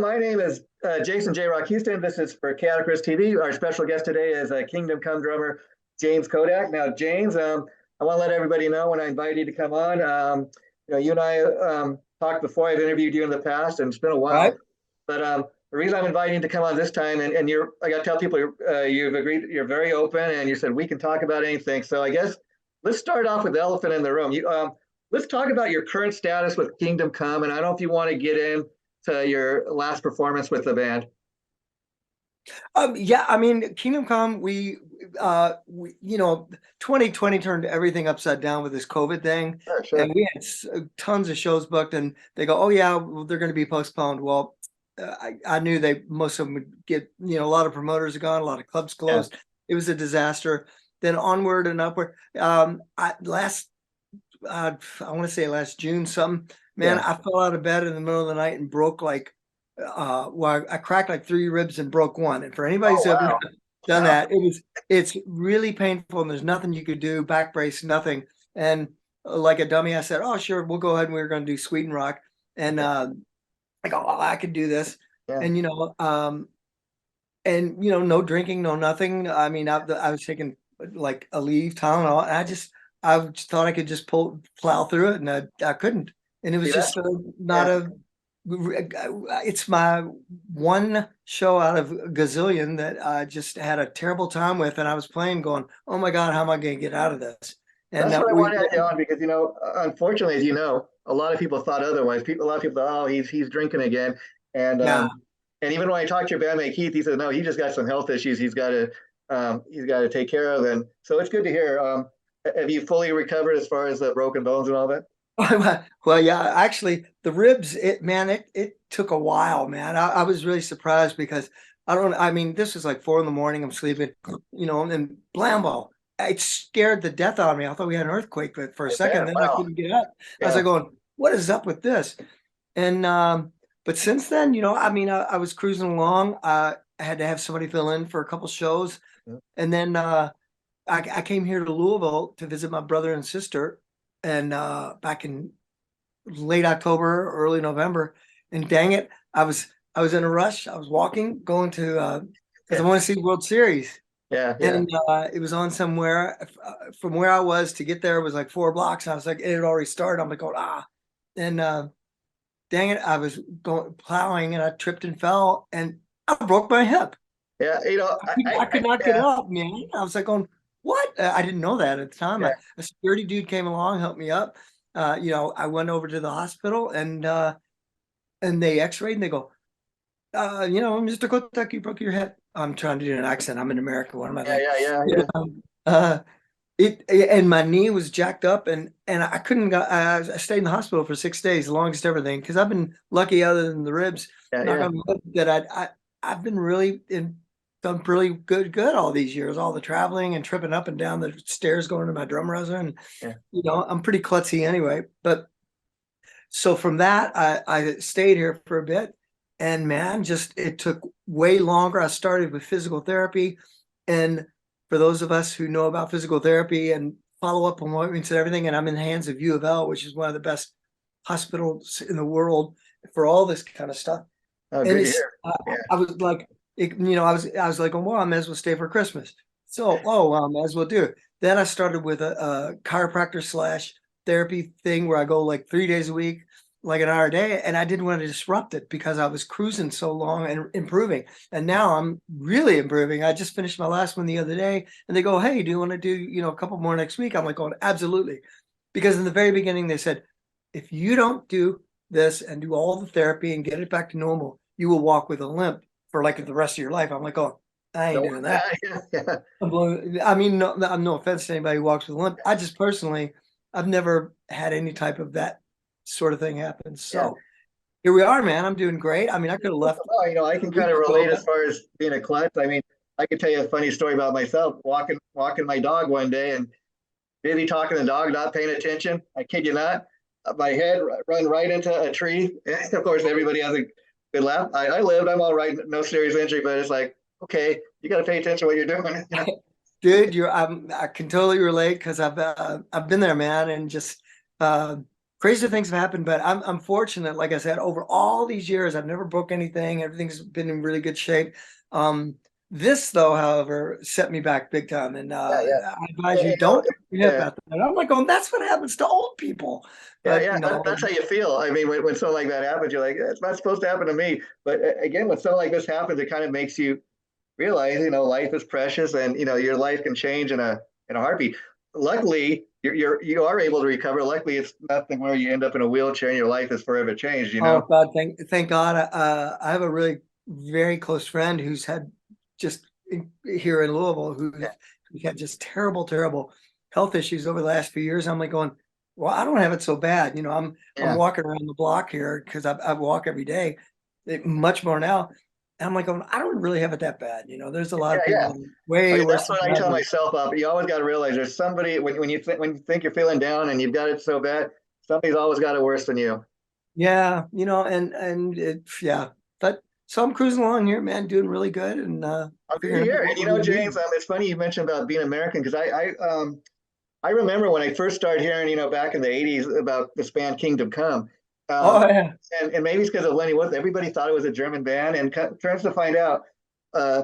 my name is Jason J. Rock Houston. This is for Chaotic Risk TV. Our special guest today is Kingdom Come drummer James Kottak. Now, James, I want to let everybody know when I invited you to come on. You and I talked before. I've interviewed you in the past, and it's been a while. Right. But the reason I'm inviting you to come on this time, and I got to tell people you've agreed, you're very open, and you said we can talk about anything. So I guess let's start off with the elephant in the room. Let's talk about your current status with Kingdom Come, and I don't know if you want to get into your last performance with the band. Yeah, I mean, Kingdom Come, we 2020 turned everything upside down with this COVID thing. Sure, sure. And we had tons of shows booked, and they go, oh yeah, well, they're going to be postponed. Well, I knew most of them would get, a lot of promoters are gone, a lot of clubs closed. It was a disaster. Then onward and upward. I want to say last June, man, I fell out of bed in the middle of the night and broke I cracked like 3 ribs and broke one. And for anybody who's ever done that, it's really painful, and there's nothing you could do, back brace, nothing. And like a dummy, I said, oh sure, we'll go ahead, and we were going to do Sweden Rock. And I go, oh, I could do this. And no drinking, no nothing. I mean, I was taking like a leave, Tylenol, and I just thought I could just plow through it, and I couldn't. And it was it's my one show out of a gazillion that I just had a terrible time with, and I was playing going, oh my God, how am I going to get out of this? And that's what I wanted to add on, because unfortunately, as you know, a lot of people thought otherwise. A lot of people thought, oh, he's drinking again. And even when I talked to your bandmate Keith, he said, no, he just got some health issues he's got to take care of. And so it's good to hear. Have you fully recovered as far as the broken bones and all that? Well, yeah, actually the ribs, it took a while, man. I was really surprised, because this was like 4 a.m. I'm sleeping, and then blambo, it scared the death out of me. I thought we had an earthquake for a second, then I couldn't get up. I was like going, what is up with this? And but since then, I was cruising along. I had to have somebody fill in for a couple shows. And then I came here to Louisville to visit my brother and sister, and back in late October, early November. And dang it, I was in a rush. I was walking, going to because I want to see World Series. And it was on somewhere. From where I was to get there was like 4 blocks. And I was like, it had already started. I'm like, and dang it, I was plowing, and I tripped and fell, and I broke my hip. I could not get up, man. I was like going, what? I didn't know that at the time. A security dude came along, helped me up. I went over to the hospital, and they x-rayed, and they go, Mr. Kottak, you broke your hip. I'm trying to do an accent. I'm an American. What am I doing? And my knee was jacked up, and I couldn't go. I stayed in the hospital for 6 days, the longest ever thing, because I've been lucky, other than the ribs, that I've been really done pretty good all these years, all the traveling and tripping up and down the stairs going to my drum resin. And I'm pretty klutzy anyway. But so from that, I stayed here for a bit, and man, it took way longer. I started with physical therapy, and for those of us who know about physical therapy and follow up appointments and everything, and I'm in the hands of U of L, which is one of the best hospitals in the world for all this kind of stuff. I was like, I was like, well, I may as well stay for Christmas. So, I may as well do it. Then I started with a chiropractor / therapy thing where I go like 3 days a week, like an hour a day. And I didn't want to disrupt it, because I was cruising so long and improving. And now I'm really improving. I just finished my last one the other day, and they go, hey, do you want to do, a couple more next week? I'm like, going, absolutely. Because in the very beginning, they said, if you don't do this and do all the therapy and get it back to normal, you will walk with a limp for like the rest of your life. I'm like, oh, I ain't doing that. I mean, no offense to anybody who walks with a limp. I just personally, I've never had any type of that sort of thing happen. So here we are, man. I'm doing great. I mean, I could have left. I can kind of relate as far as being a klutz. I mean, I could tell you a funny story about myself. Walking my dog one day, and busy talking to the dog, not paying attention. I kid you not. My head run right into a tree. And of course, everybody has a good laugh. I lived. I'm all right. No serious injury, but it's like, okay, you got to pay attention to what you're doing. Dude, I can totally relate, because I've been there, man, and just crazy things have happened, but I'm fortunate. Like I said, over all these years, I've never broke anything. Everything's been in really good shape. This though, however, set me back big time. And Yeah, yeah. I advise you You know, don't break your hip yeah. at that. I'm like, going, that's what happens to old people. Yeah, But yeah, that's how you feel. I mean, when something like that happens, you're like, it's not supposed to happen to me. But again, when something like this happens, it kind of makes you realize, life is precious, and your life can change in a heartbeat. Luckily, you are able to recover. Luckily, it's nothing where you end up in a wheelchair and your life is forever changed. oh God, thank God. I have a really very close friend who's had just here in Louisville who Yeah, had just terrible health issues over the last few years. I'm like going, well, I don't have it so bad. I'm yeah, walking around the block here because I walk every day, much more now. And I'm like, going, I don't really have it that bad. There's a lot yeah, of yeah. people way I mean, worse that's than what I I tell do. myself. But you always got to realize there's somebody when you think you're feeling down and you've got it so bad, somebody's always got it worse than you. Yeah, and yeah, but so I'm cruising along here, man, doing really good and I'm good to figuring out hear. what And we're gonna James, do. it's funny you mentioned about being American because I remember when I first started hearing, back in the '80s about this band Kingdom Come. Um, Oh yeah. and maybe it's because of Lenny Wolf. Everybody thought it was a German band, and turns to find out, uh,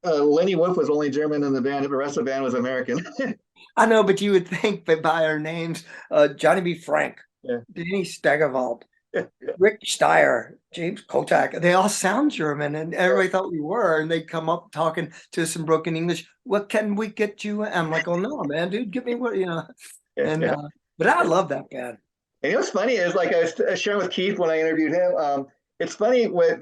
Lenny Wolf was only German in the band, and the rest of the band was American. I know, but you would think that by our names, Johnny B. Frank, Yeah. Danny Steigerwald, Rick Steyer, James Kottak, they all sound German, and everybody thought we were, and they'd come up talking to us in broken English. What can we get you? I'm like, oh no, man, dude, give me what. And Yeah. but I love that band. And what's funny is, like I was sharing with Keith when I interviewed him. It's funny when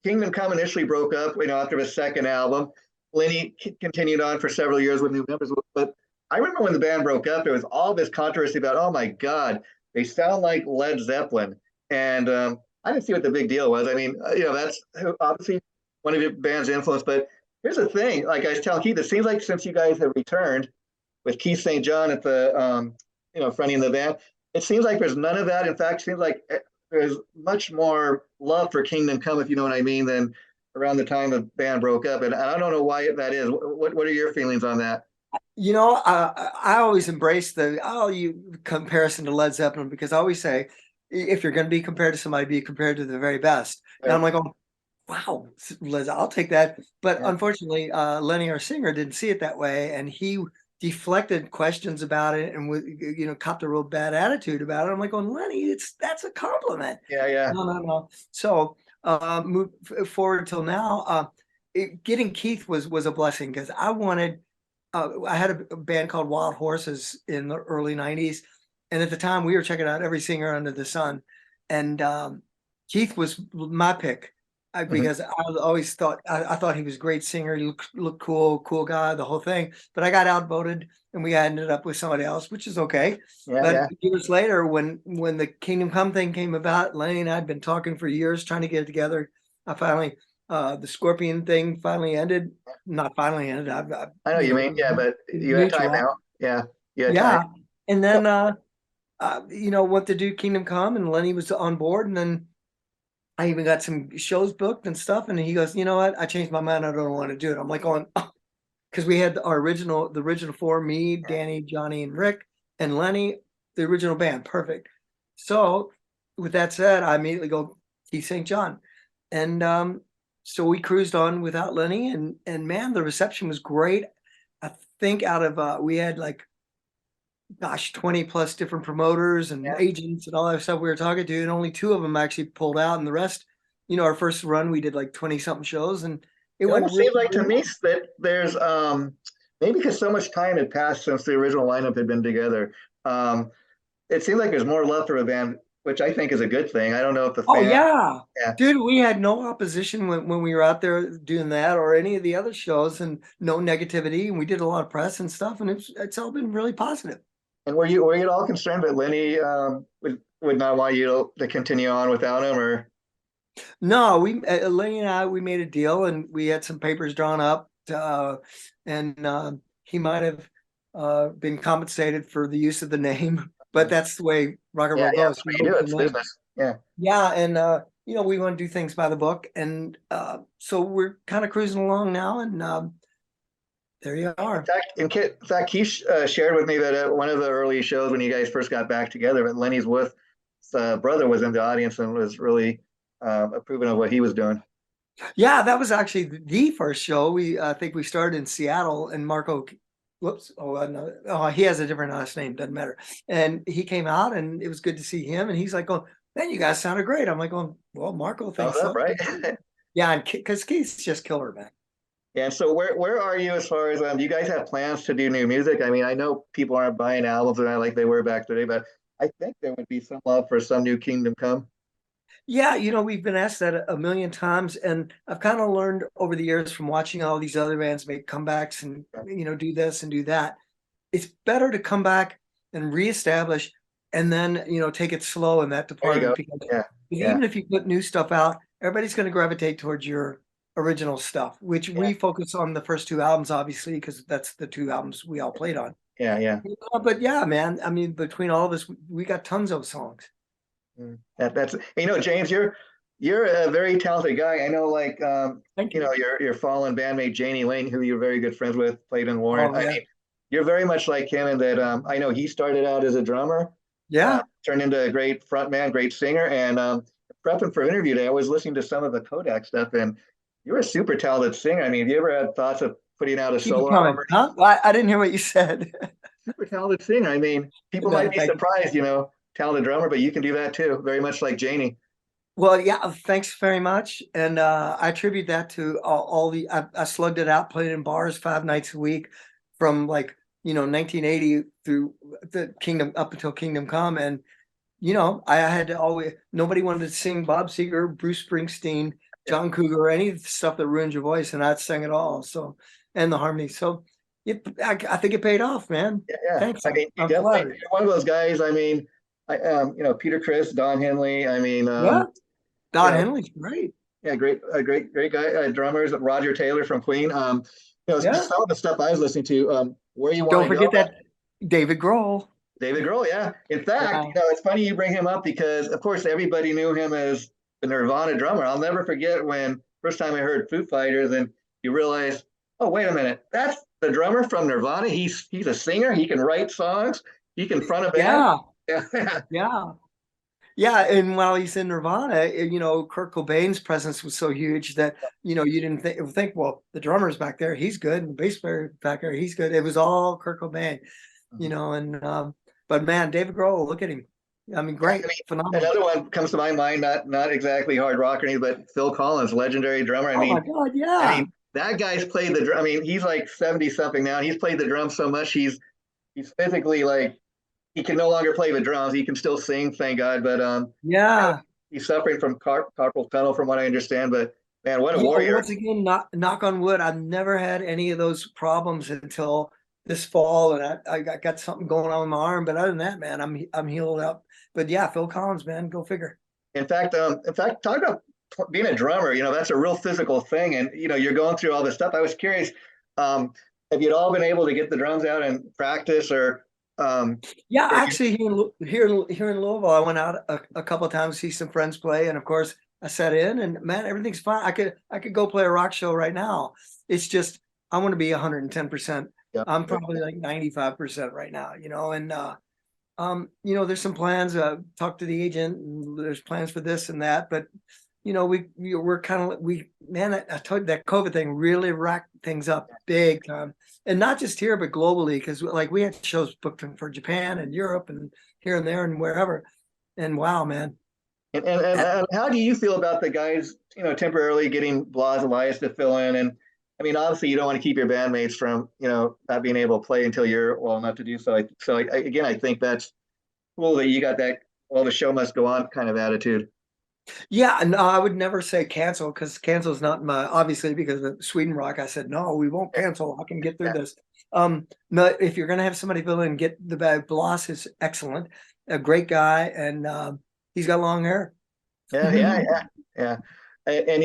Kingdom Come initially broke up. After his second album, Lenny continued on for several years with new members. But I remember when the band broke up, there was all this controversy about, oh my God, they sound like Led Zeppelin, and I didn't see what the big deal was. I mean, that's obviously one of your band's influence. But here's the thing: like I was telling Keith, it seems like since you guys have returned with Keith St. John at the fronting the band, it seems like there's none of that. In fact, it seems like there's much more love for Kingdom Come, if you know what I mean, than around the time the band broke up. And I don't know why that is. What are your feelings on that? I always embrace you comparison to Led Zeppelin because I always say if you're going to be compared to somebody, be compared to the very best. And I'm Right. like, oh, wow, Liz, I'll take that. But Yeah. unfortunately, Lenny, our singer, didn't see it that way, and he deflected questions about it and copped a real bad attitude about it. I'm like, oh, Lenny, that's a compliment. Yeah. Yeah. No. So move forward till now. Getting Keith was a blessing because I had a band called Wild Horses in the early '90s, and at the time we were checking out every singer under the sun, and Keith was my pick Mhm. because I always thought I thought he was a great singer. He looked cool guy, the whole thing. But I got outvoted, and we ended up with somebody else, which is okay. Yeah. But Yeah. years later, when the Kingdom Come thing came about, Lenny and I had been talking for years trying to get it together. I finally the Scorpion thing finally ended. Not finally ended. I I know you mean. Yeah, but you had time mutual. now. Yeah. You had time. Yeah. And then went to do Kingdom Come and Lenny was on board and then I even got some shows booked and stuff. And he goes, you know what? I changed my mind. I don't want to do it. I'm like going, because we had the original four, me, Danny, Johnny, and Rick, and Lenny, the original band. Perfect. So with that said, I immediately go Keith St. John. And so we cruised on without Lenny and man, the reception was great. I think out of we had like 20 plus different promoters and Yeah. agents and all that stuff we were talking to, and only two of them actually pulled out, and the rest, our first run we did like 20 something shows, and it It went almost seems like to really me well. that there's maybe because so much time had passed since the original lineup had been together. Um, it seems like there's more love for the band, which I think is a good thing. I don't know if the Oh fan. yeah, Yeah. dude, we had no opposition when we were out there doing that or any of the other shows, and no negativity, and we did a lot of press and stuff, and it's all been really positive. And were you at all concerned that Lenny would not want you to continue on without him, or? No, Lenny and I, we made a deal and we had some papers drawn up, and he might have been compensated for the use of the name, but that's the way rock and Yeah, roll yeah, goes. that's He what you do. owns the It's name. business. Yeah. Yeah, and we want to do things by the book, and so we're kind of cruising along now, and there you In are. fact, Keith shared with me that at one of the early shows when you guys first got back together, that Lenny's with brother was in the audience and was really approving of what he was doing. Yeah, that was actually the first show. I think we started in Seattle, and Marco, whoops, no, oh, he has a different last name, doesn't matter. And he came out, and it was good to see him. And he's like, "Oh, man, you guys sounded great." I'm like, "Oh, well, Marco Thumbs thinks up, so." right? Yeah, and because Keith's just killer, man. And so where are you as far as do you guys have plans to do new music? I mean, I know people aren't buying albums like they were back today, but I think there would be some love for some new Kingdom Come. Yeah, we've been asked that a million times, and I've kind of learned over the years from watching all these other bands make comebacks and do this and do that. It's better to come back and reestablish, and then take it slow in that There you department go. because Yeah, yeah, even if you put new stuff out, everybody's going to gravitate towards your original stuff, which yeah, we focus on the first two albums, obviously, because that's the two albums we all played on. yeah, yeah. But yeah, man, I mean, between all of us, we got tons of songs. That's James, you're a very talented guy. I know, like Thank you. your fallen bandmate Janie Lane, who you're very good friends with, played in Warren. Oh I yeah, mean, you're very much like him in that I know he started out as a drummer, yeah. turned into a great frontman, great singer, and prepping for interview day, I was listening to some of the Kottak stuff, and you're a super talented singer. I mean, have you ever had thoughts of putting out a Keep it solo coming, album? huh? Well, I didn't hear what you said. Super talented singer. I mean, people No, might be thank you. surprised, talented drummer, but you can do that too. Very much like Janie. Well, yeah, thanks very much. And I attribute that to all I slugged it out, played in bars 5 nights a week from like, 1980 through the Kingdom up until Kingdom Come. And, I had to always, nobody wanted to sing Bob Seger, Bruce Springsteen, John Cougar, or any stuff that ruins your voice. And I'd sing it all. So, and the harmony. So I think it paid off, man. Yeah, yeah. Thanks. I mean, you I'm definitely flattered. you're one of those guys. I mean, Peter Chris, Don Henley. I mean, Yeah. you Don know, Henley's great. yeah, great guy. Drummers, Roger Taylor from Queen. Yeah. Some of the stuff I was listening to. Where you want Don't to go? forget that David Grohl. David Grohl. Yeah. In fact, Yeah. it's funny you bring him up because, of course, everybody knew him as the Nirvana drummer. I'll never forget when first time I heard Foo Fighters, and you realize, oh, wait a minute, that's the drummer from Nirvana. He's a singer. He can write songs. He can front a band. Yeah. Yeah. Yeah. Yeah. And while he's in Nirvana, Kurt Cobain's presence was so huge that, you didn't think, well, the drummer's back there, he's good. And the bass player back there, he's good. It was all Kurt Cobain, and, but man, David Grohl, look at him. I mean, Yeah, great, phenomenal. another one comes to my mind, not exactly hard rock or anything, but Phil Collins, legendary drummer. Oh my God. I Yeah. mean, that guy's played the drum. I mean, he's like 70 something now, and he's played the drums so much he's physically like he can no longer play the drums. He can still sing, thank God, but Yeah. he's suffering from carpal tunnel, from what I understand. But man, what a Yeah. warrior! Once again, knock on wood, I've never had any of those problems until this fall, and I got something going on with my arm. But other than that, man, I'm healed up. But yeah, Phil Collins, man, go figure. In fact, talk about being a drummer. That's a real physical thing, and you're going through all this stuff. I was curious, have you all been able to get the drums out and practice, or Yeah, or actually, here in Louisville, I went out a couple of times to see some friends play, and of course, I sat in, and man, everything's fine. I could go play a rock show right now. It's just I want to be 110%. yeah, I'm probably like 95% right now, and there's some plans. Talk to the agent, and there's plans for this and that, but we're kind of man, I told you that COVID thing really racked things up big time, and not just here but globally, because like we had shows booked for Japan and Europe and here and there and wherever, and wow, man. and how do you feel about the guys, temporarily getting Blas Elias to fill in? And I mean, obviously, you don't want to keep your bandmates from, not being able to play until you're well enough to do so. Again, I think that's cool that you got that. Well, the show must go on kind of attitude. Yeah, no, I would never say cancel, because cancel is not my, obviously, because of Sweden Rock. I said no, we won't cancel. I can get through Yeah, this. No, if you're gonna have somebody fill in, get the bag. Bloss is excellent, a great guy, and he's got long hair. yeah, yeah, yeah, yeah. And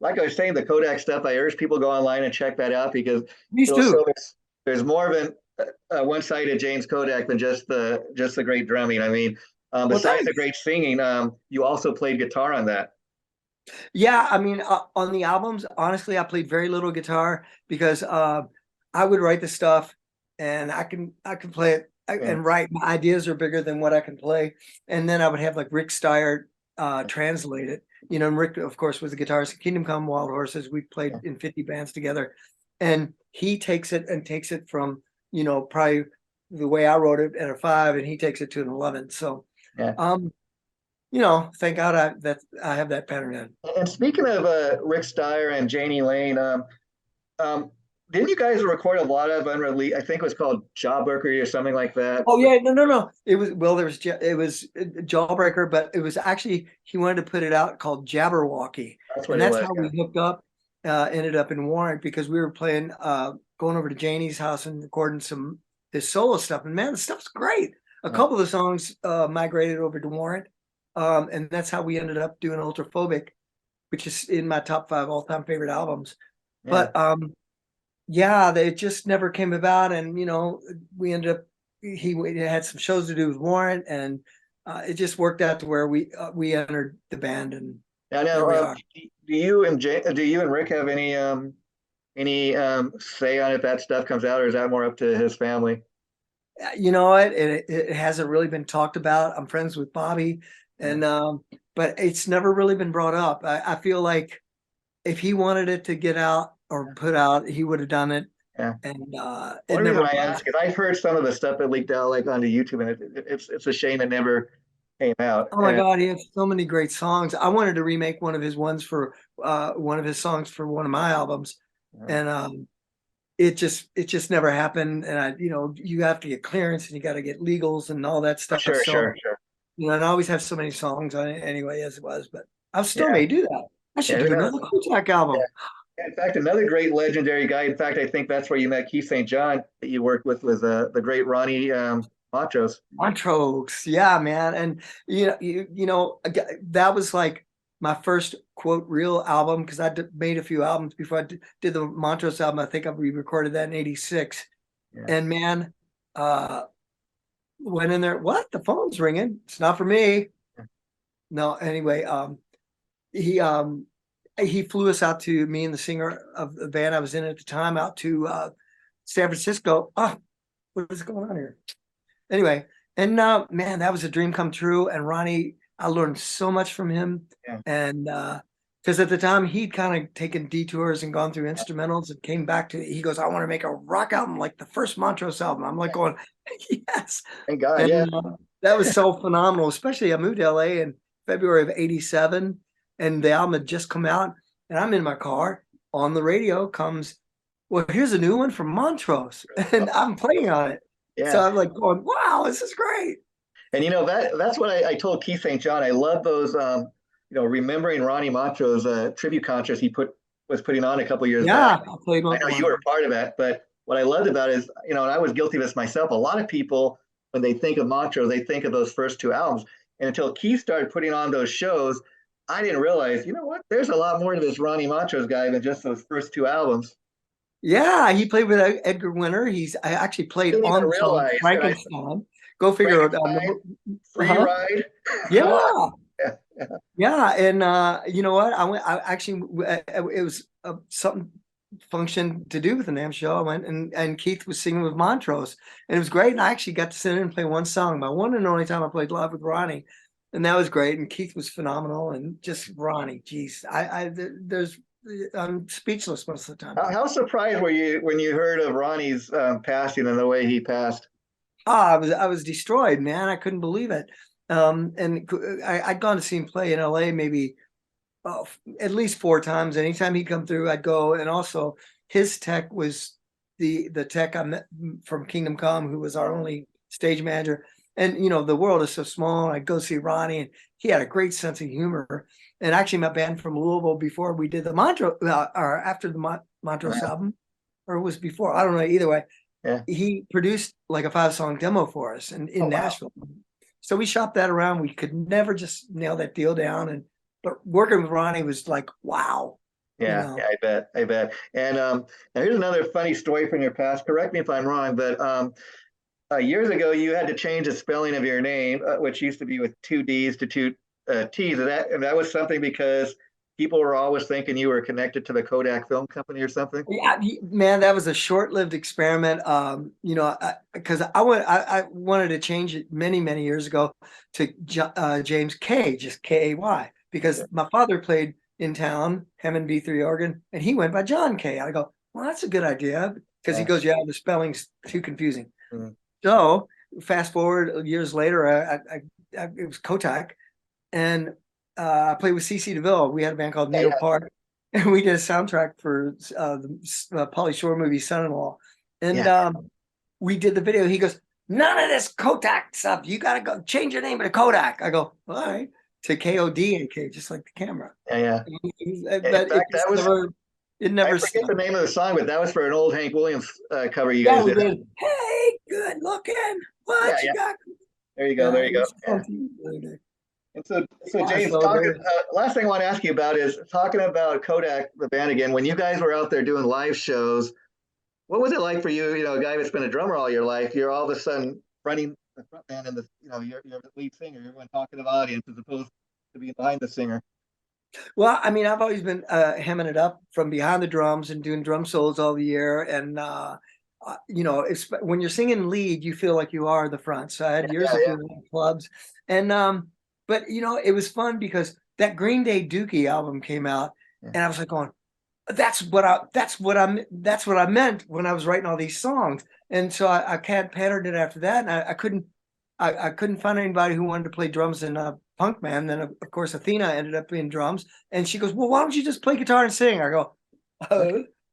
like I was saying, the Kodak stuff, I urge people to go online and check that out because These it'll show two. there's more of one-sided James Kodak than just the great drumming. I mean, Well, besides the thanks. great singing, you also played guitar on that. Yeah, I mean, on the albums, honestly, I played very little guitar because I would write the stuff, and I can play it Yeah. and write. My ideas are bigger than what I can play, and then I would have like Rick Steyer translate it. You know, and Rick, of course, was the guitarist in Kingdom Come, Wild Horses. We played Yeah. in 50 bands together, and he takes it from, you know, probably the way I wrote it at a 5, and he takes it to an 11. So, Yeah. you know, thank God I have that pattern in. And speaking of Rick Steyer and Janie Lane, um, didn't you guys record a lot of unreleased? I think it was called Jawbreaker or something like that. Oh yeah, no. It was, well, it was Jawbreaker, but it was actually, he wanted to put it out called Jabberwocky, That's what and it that's was. how we hooked up. Ended up in Warren because we were playing, going over to Janie's house and recording some his solo stuff, and man, the stuff's great. A Yeah. couple of the songs migrated over to Warren, and that's how we ended up doing Ultraphobic, which is in my top 5 all-time favorite albums. Yeah. But yeah, they just never came about, and you know, we ended up, he had some shows to do with Warrant, and it just worked out to where we entered the band, and there Now, we are. do you and Rick have any say on if that stuff comes out, or is that more up to his family? You know what? It hasn't really been talked about. I'm friends with Bobby, and but it's never really been brought up. I feel like if he wanted it to get out or put out, he would have done it, Yeah. and it One reason never. I ask is I've heard some of the stuff that leaked out like onto YouTube, and it's a shame it never came out. Oh my God, he has so many great songs. I wanted to remake one of his ones for one of his songs for one of my albums, and it just never happened. And I, you know, you have to get clearance and you got to get legals and all that stuff. Sure, So, sure, sure. you know, and I always have so many songs on it anyway as it was, but I still Yeah, may do that. I should yeah. do another Kottak album. In fact, another great legendary guy. In fact, I think that's where you met Keith St. John that you worked with was the great Ronnie Montrose. Montrose, yeah, man. And you know, that was like my first quote real album, because made a few albums before I did the Montrose album. I think we recorded that in '86. Yeah. And man, went in there. What? The phone's ringing. It's not for me. No, anyway, he flew us out to, me and the singer of the band I was in at the time, out to San Francisco. Oh, what is going on here? Anyway, and man, that was a dream come true. And Ronnie, I learned so much from him. Yeah. And because at the time he'd kind of taken detours and gone through instrumentals and came back to, he goes, I want to make a rock album like the first Montrose album. I'm like going, yes. Thank God. And Yeah. that was so phenomenal. Especially I moved to LA in February of '87, and the album had just come out, and I'm in my car. On the radio comes, well, here's a new one from Montrose, and I'm playing on it. Yeah. So I'm like going, wow, this is great. And you know that's what I told Keith St. John. I love those remembering Ronnie Montrose tribute concerts he was putting on a couple years back. I played I know you were part of that, but what I loved about it is, and I was guilty of this myself. A lot of people, when they think of Montrose, they think of those first 2 albums. And until Keith started putting on those shows, I didn't realize, you know what? There's a lot more to this Ronnie Montrose guy than just those first 2 albums. Yeah, he played with Edgar Winter. I actually played Didn't even on the song realize. Frankenstein. Go figure it out. Free Ride. Yeah. Yeah. Yeah, and you know what? I actually, it was something function to do with the NAMM show. I went, and Keith was singing with Montrose, and it was great. And I actually got to sit in and play one song, my one and only time I played live with Ronnie, and that was great. And Keith was phenomenal, and just Ronnie, geez, I'm speechless most of the time. How surprised were you when you heard of Ronnie's passing and the way he passed? I was destroyed, man. I couldn't believe it. And I'd gone to see him play in LA maybe at least 4 times. Anytime he'd come through, I'd go. And also his tech was the tech I met from Kingdom Come, who was our only stage manager. And the world is so small. And I'd go see Ronnie, and he had a great sense of humor. And actually, my band from Louisville, before we did the Montrose, or after the Montrose album, or it was before, I don't know. Either way, he produced like a 5-song demo for us in Nashville. Wow. So we shopped that around. We could never just nail that deal down, but working with Ronnie was like, wow. Yeah, yeah, I bet. And now here's another funny story from your past. Correct me if I'm wrong, but years ago you had to change the spelling of your name, which used to be with 2 D's to 2 T's, and that was something because people were always thinking you were connected to the Kodak Film Company or something? Yeah, man, that was a short-lived experiment. You know, because I wanted to change it many, many years ago to James K, just Kay, because my father played in town, Hammond B3 organ, and he went by John K. I go, well, that's a good idea, because he goes, yeah, the spelling's too confusing. Mhm. So fast forward years later, it was Kottak, and I played with CC DeVille. We had a band called Yeah, Neo yeah. Park, and we did a soundtrack for the Pauly Shore movie Son-in-Law. And Yeah. we did the video. He goes, none of this Kodak stuff. You got to go change your name to Kodak. I go, all right, to Kodak, just like the camera. Yeah. In But fact, that was, it I never forget stopped. the name of the song, but that was for an old Hank Williams cover you Yeah, guys we did. did. Hey, good looking. What Yeah, you yeah. got? There you go. Yeah, There you go. it's Yeah. funky. And so Yeah, James, so talking, there. last thing I want to ask you about is talking about Kodak, the band again. When you guys were out there doing live shows, what was it like for you? You know, a guy that's been a drummer all your life, you're all of a sudden running the front band and you're the lead singer. You're going talking to the audience as opposed to being behind the singer. Well, I mean, I've always been hemming it up from behind the drums and doing drum solos all the year. And, you know, when you're singing lead, you feel like you are the front. So I had years Yeah, of yeah, doing it in clubs. And, but, you know, it was fun because that Green Day Dookie album came out, yeah. and I was like going, that's what I meant when I was writing all these songs. And so I patterned it after that. And I couldn't find anybody who wanted to play drums in Punk Man. Then of course Athena ended up in drums, and she goes, "Well, why don't you just play guitar and sing?" I go,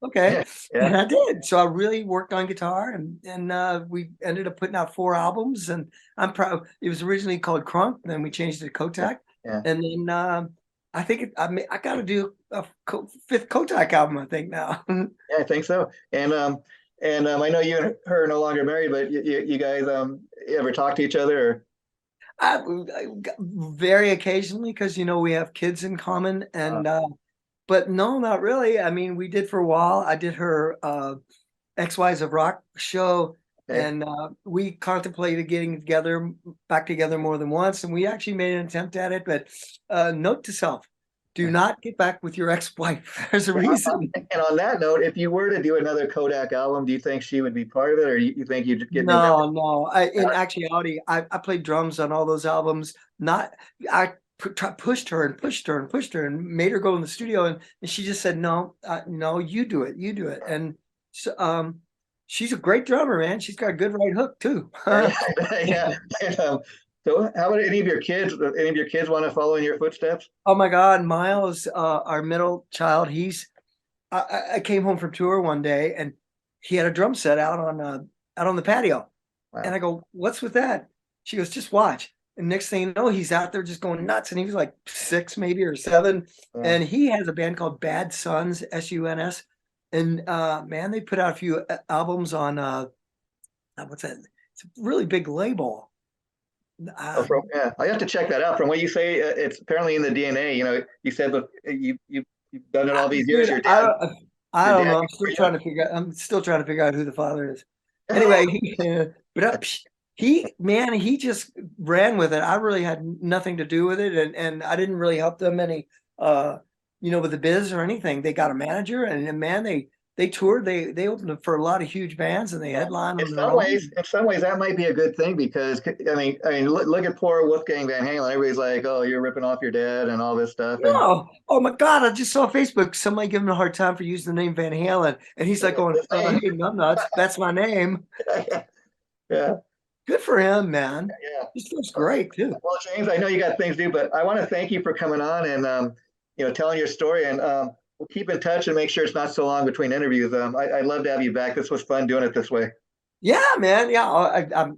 "Okay," Yeah, yeah. and I did. So I really worked on guitar, and we ended up putting out 4 albums. And I'm proud. It was originally called Crunk, then we changed it to Kottak, Yeah. and then I think I got to do a fifth Kottak album, I think now. Yeah, I think so. And I know you and her are no longer married, but you guys you ever talk to each other? Or? I very occasionally, because you know we have kids in common, and but no, not really. I mean, we did for a while. I did her XYs of Rock show, Okay. and we contemplated getting back together more than once, and we actually made an attempt at it. But note to self: do not get back with your ex-wife. There's a reason. And on that note, if you were to do another Kodak album, do you think she would be part of it, or you think you'd get new members? No. In actuality, I played drums on all those albums. Not I pushed her and pushed her and pushed her and made her go in the studio, and she just said, no, no, you do it, and so, she's a great drummer, man. She's got a good right hook too. Yeah, yeah. And, so, how about any of your kids? Any of your kids want to follow in your footsteps? Oh my God, Miles, our middle child, I came home from tour one day, and he had a drum set out on the patio. Wow. And I go, what's with that? She goes, just watch. And next thing you know, he's out there just going nuts. And he was like 6, maybe, or 7. Yeah. And he has a band called Bad Sons, SUNS. And man, they put out a few albums on what's that? It's a really big label. Yeah, I have to check that out. From what you say, it's apparently in the DNA. You know, you said that you've done it all these years. Dude, Your dad. I Your don't dad know. before you? I'm still trying to figure out who the father is. Anyway, but he just ran with it. I really had nothing to do with it, and I didn't really help them any, with the biz or anything. They got a manager, and man, they toured. They opened up for a lot of huge bands, and they headlined on their own. In some ways, that might be a good thing because look at poor Wolfgang Van Halen. Everybody's like, "Oh, you're ripping off your dad" and all this stuff. And No, oh my God! I just saw Facebook. Somebody giving him a hard time for using the name Van Halen, and he's like going, "Hey, nuts! That's my name." Yeah, Good for him, man. yeah. This looks great too. Well, James, I know you got things to do, but I want to thank you for coming on and telling your story. And we'll keep in touch and make sure it's not so long between interviews. I'd love to have you back. This was fun doing it this way. Yeah, man. Yeah,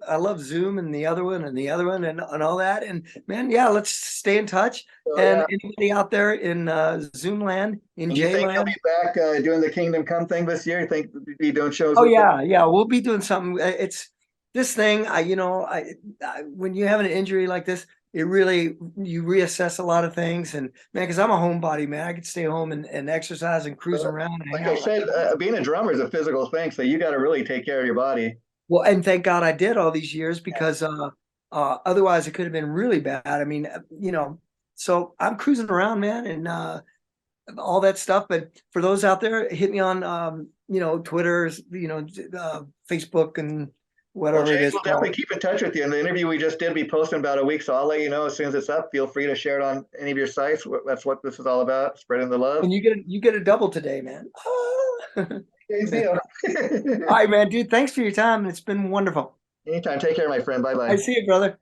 I love Zoom and the other one and the other one and all that. And man, yeah, let's stay in touch. So, And yeah. anybody out there in Zoom land, in And you J think you'll land? be back doing the Kingdom Come thing this year? You think you'll be doing shows? Oh with them? yeah, we'll be doing something. It's this thing. When you have an injury like this, you reassess a lot of things. And man, because I'm a homebody, man, I could stay home and exercise and cruise around. And Like I said, being a drummer is a physical thing, so you got to really take care of your body. Well, and thank God I did all these years, because otherwise it could have been really bad. I mean, so I'm cruising around, man, and all that stuff. But for those out there, hit me on, Twitter, Facebook and Well, whatever it Chase is will called. definitely keep in touch with you. And the interview we just did be posting about a week, so I'll let you know as soon as it's up. Feel free to share it on any of your sites. That's what this is all about, spreading the love. And you get a double today, man. Same deal. All right, man, dude. Thanks for your time. It's been wonderful. Anytime. Take care, my friend. Bye I bye. see you, brother.